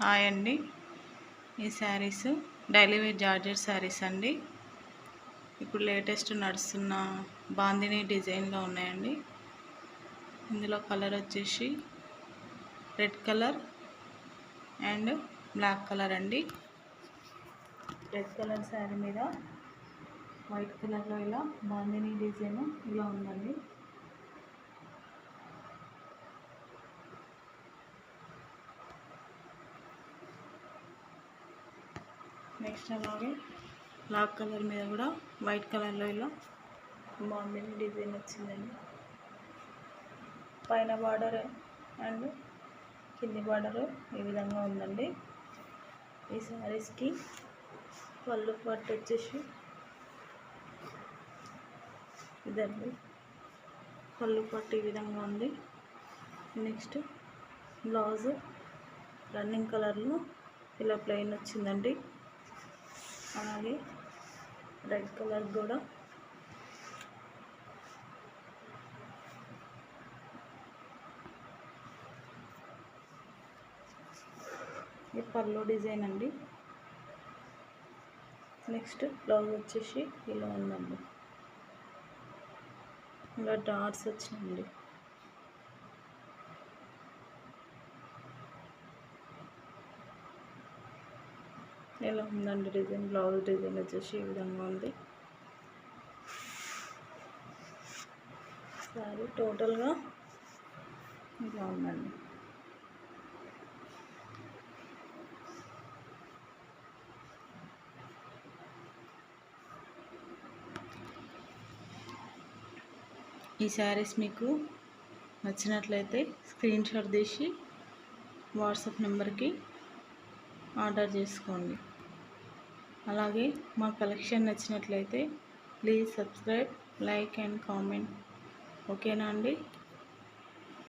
Hi అండి. ఈ saris daily wear georgette saris అండి. ఇప్పుడు లేటెస్ట్ నడుస్తున్న బాందిని డిజైన్లో ఉన్నాయండి. ఇందులో కలర్ వచ్చేసి red colour and black colour అండి. రెడ్ కలర్ శారీ మీద వైట్ కలర్లో ఇలా బాందిని డిజైన్ ఇలా ఉందండి. నెక్స్ట్ అలాగే బ్లాక్ కలర్ మీద కూడా వైట్ కలర్లో ఇలా బాందిని డిజైన్ వచ్చిందండి. పైన బార్డర్ అండ్ కింది బార్డర్ ఈ విధంగా ఉందండి. ఈ శారీస్కి పళ్ళు పట్టు వచ్చేసి ఇదండి. పళ్ళు పట్టు ఈ విధంగా ఉంది. నెక్స్ట్ బ్లౌజ్ రన్నింగ్ కలర్లో ఇలా ప్లెయిన్ వచ్చిందండి. అలాగే రెడ్ కలర్ కూడా ఈ పళ్ళు డిజైన్ అండి. నెక్స్ట్ బ్లౌజ్ వచ్చేసి ఇలా ఉందండి. ఇలా డాట్స్ వచ్చినాయండి. ఇలా ఉందండి డిజైన్. బ్లౌజ్ డిజైన్ వచ్చేసి ఈ విధంగా ఉంది. సారీ టోటల్గా ఇలా ఉందండి. ఈ శారీస్ మీకు నచ్చినట్లయితే స్క్రీన్ షాట్ తీసి వాట్సాప్ నెంబర్కి ఆర్డర్ చేసుకోండి. అలాగే మా కలెక్షన్ నచ్చినట్లయితే please subscribe, like and comment. ఓకేనా అండి?